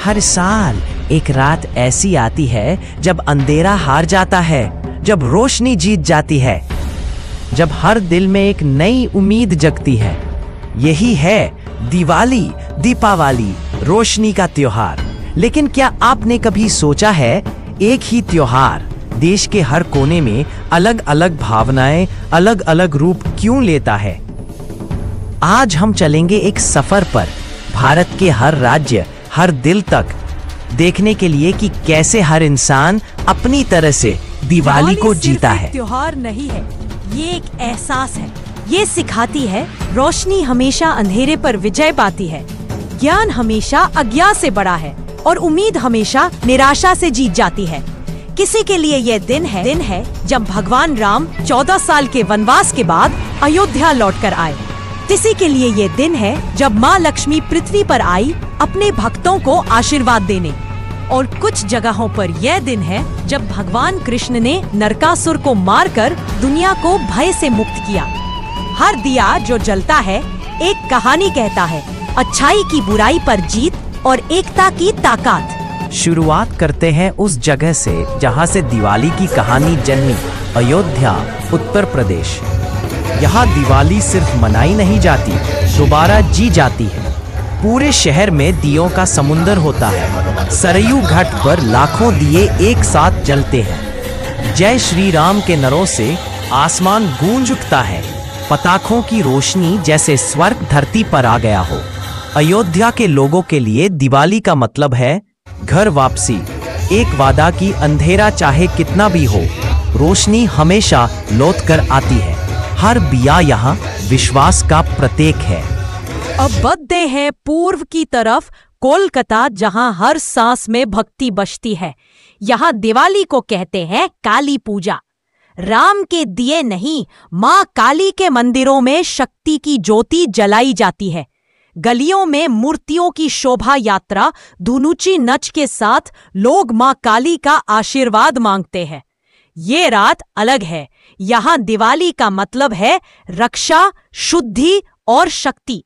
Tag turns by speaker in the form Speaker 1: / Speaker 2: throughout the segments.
Speaker 1: हर साल एक रात ऐसी आती है जब अंधेरा हार जाता है, जब रोशनी जीत जाती है, जब हर दिल में एक नई उम्मीद जगती है। यही है दिवाली, दीपावली, रोशनी का त्योहार। लेकिन क्या आपने कभी सोचा है, एक ही त्योहार देश के हर कोने में अलग अलग भावनाएं, अलग अलग रूप क्यों लेता है? आज हम चलेंगे एक सफर पर, भारत के हर राज्य, हर दिल तक, देखने के लिए कि कैसे हर इंसान अपनी तरह से दिवाली को जीता है।
Speaker 2: त्योहार नहीं है, ये एक एहसास है। ये सिखाती है रोशनी हमेशा अंधेरे पर विजय पाती है, ज्ञान हमेशा अज्ञान से बड़ा है और उम्मीद हमेशा निराशा से जीत जाती है। किसी के लिए ये दिन है जब भगवान राम 14 साल के वनवास के बाद अयोध्या लौटकर आए। किसी के लिए ये दिन है जब माँ लक्ष्मी पृथ्वी पर आई अपने भक्तों को आशीर्वाद देने। और कुछ जगहों पर यह दिन है जब भगवान कृष्ण ने नरकासुर को मारकर दुनिया को भय से मुक्त किया। हर दिया जो जलता है एक कहानी कहता है, अच्छाई की बुराई पर जीत और एकता की ताकत।
Speaker 1: शुरुआत करते हैं उस जगह से जहां से दिवाली की कहानी जन्मी, अयोध्या, उत्तर प्रदेश। यहाँ दिवाली सिर्फ मनाई नहीं जाती, दोबारा जी जाती है। पूरे शहर में दियों का समुंदर होता है। सरयू घाट पर लाखों दिए एक साथ जलते हैं। जय श्री राम के नरों से आसमान गूंज उठता है। पताखों की रोशनी जैसे स्वर्ग धरती पर आ गया हो। अयोध्या के लोगों के लिए दिवाली का मतलब है घर वापसी, एक वादा की अंधेरा चाहे कितना भी हो, रोशनी हमेशा लौट कर आती है। हर बिया यहाँ विश्वास का प्रतीक है।
Speaker 2: अब बढ़ते हैं पूर्व की तरफ, कोलकाता, जहाँ हर सांस में भक्ति बसती है। यहाँ दिवाली को कहते हैं काली पूजा। राम के दिए नहीं, माँ काली के मंदिरों में शक्ति की ज्योति जलाई जाती है। गलियों में मूर्तियों की शोभा यात्रा, धुनुची नच के साथ लोग माँ काली का आशीर्वाद मांगते हैं। ये रात अलग है। यहाँ दिवाली का मतलब है रक्षा, शुद्धि और शक्ति।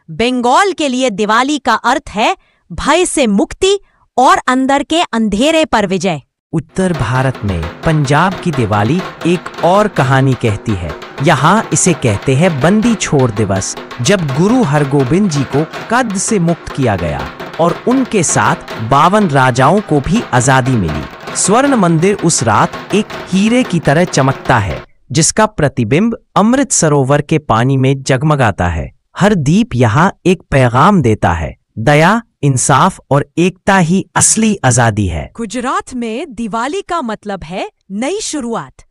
Speaker 2: बंगाल के लिए दिवाली का अर्थ है भय से मुक्ति और अंदर के अंधेरे पर विजय।
Speaker 1: उत्तर भारत में पंजाब की दिवाली एक और कहानी कहती है। यहाँ इसे कहते हैं बंदी छोड़ दिवस, जब गुरु हरगोबिंद जी को कैद से मुक्त किया गया और उनके साथ 52 राजाओं को भी आजादी मिली। स्वर्ण मंदिर उस रात एक हीरे की तरह चमकता है, जिसका प्रतिबिंब अमृत सरोवर के पानी में जगमगाता है। हर दीप यहाँ एक पैगाम देता है, दया, इंसाफ और एकता ही असली आजादी है।
Speaker 2: गुजरात में दिवाली का मतलब है नई शुरुआत।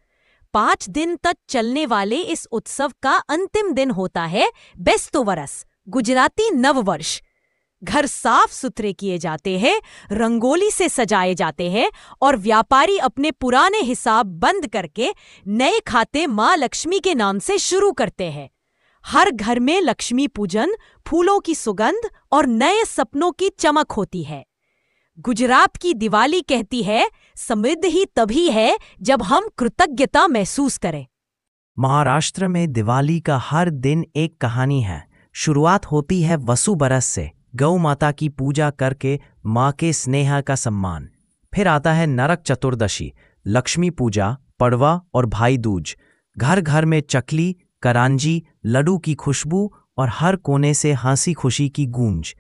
Speaker 2: 5 दिन तक चलने वाले इस उत्सव का अंतिम दिन होता है बेस्तो वरस, गुजराती नव वर्ष। घर साफ सुथरे किए जाते हैं, रंगोली से सजाए जाते हैं और व्यापारी अपने पुराने हिसाब बंद करके नए खाते माँ लक्ष्मी के नाम से शुरू करते हैं। हर घर में लक्ष्मी पूजन, फूलों की सुगंध और नए सपनों की चमक होती है। गुजरात की दिवाली कहती है, समृद्ध ही तभी है जब हम कृतज्ञता महसूस करें।
Speaker 1: महाराष्ट्र में दिवाली का हर दिन एक कहानी है। शुरुआत होती है वसु बरस से, गौ माता की पूजा करके माँ के स्नेह का सम्मान। फिर आता है नरक चतुर्दशी, लक्ष्मी पूजा, पड़वा और भाई दूज। घर घर में चकली, करांजी, लड्डू की खुशबू और हर कोने से हंसी खुशी की गूंज।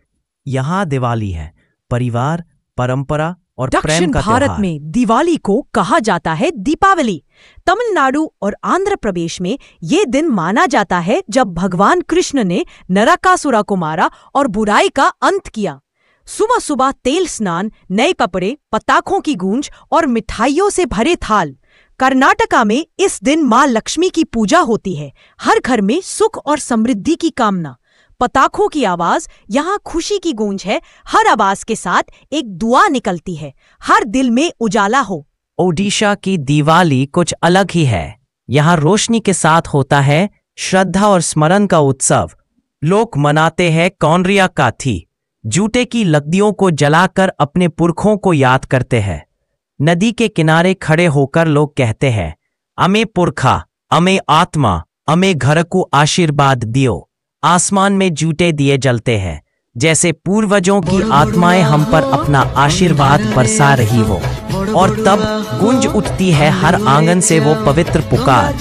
Speaker 1: यहाँ दिवाली है परिवार, परंपरा और प्रेम का त्योहार।
Speaker 2: भारत में दिवाली को कहा जाता है दीपावली। तमिलनाडु और आंध्र प्रदेश में ये दिन माना जाता है जब भगवान कृष्ण ने नरकासुरा को मारा और बुराई का अंत किया। सुबह सुबह तेल स्नान, नए कपड़े, पताखों की गूंज और मिठाइयों से भरे थाल। कर्नाटका में इस दिन माँ लक्ष्मी की पूजा होती है। हर घर में सुख और समृद्धि की कामना। पताखों की आवाज यहाँ खुशी की गूंज है। हर आवाज के साथ एक दुआ निकलती है, हर दिल में उजाला हो।
Speaker 1: ओडिशा की दिवाली कुछ अलग ही है। यहाँ रोशनी के साथ होता है श्रद्धा और स्मरण का उत्सव। लोग मनाते हैं कौनरिया काथी, जूते की लकड़ियों को जलाकर अपने पुरखों को याद करते हैं। नदी के किनारे खड़े होकर लोग कहते हैं, अमे पुरखा, अमे आत्मा, अमे घर को आशीर्वाद दियो। आसमान में जूटे दिए जलते हैं, जैसे पूर्वजों की आत्माएं हम पर अपना आशीर्वाद बरसा रही हो। और तब गूंज उठती है हर आंगन से वो पवित्र पुकार।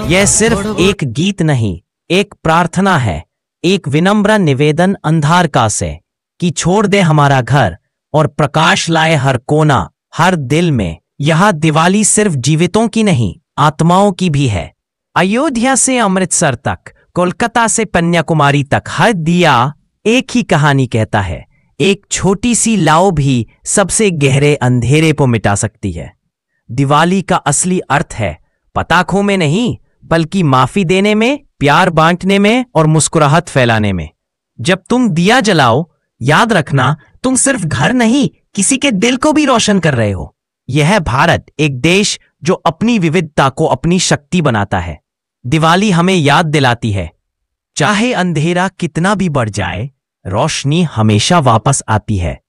Speaker 1: यह सिर्फ एक गीत नहीं, एक प्रार्थना है, एक विनम्र निवेदन अंधारका से कि छोड़ दे हमारा घर और प्रकाश लाए हर कोना, हर दिल में। यह दिवाली सिर्फ जीवितों की नहीं, आत्माओं की भी है। अयोध्या से अमृतसर तक, कोलकाता से कन्याकुमारी तक, हर दिया एक ही कहानी कहता है। एक छोटी सी लाओ भी सबसे गहरे अंधेरे को मिटा सकती है। दिवाली का असली अर्थ है पटाखों में नहीं, बल्कि माफी देने में, प्यार बांटने में और मुस्कुराहट फैलाने में। जब तुम दिया जलाओ, याद रखना तुम सिर्फ घर नहीं, किसी के दिल को भी रोशन कर रहे हो। यह है भारत, एक देश जो अपनी विविधता को अपनी शक्ति बनाता है। दिवाली हमें याद दिलाती है, चाहे अंधेरा कितना भी बढ़ जाए, रोशनी हमेशा वापस आती है।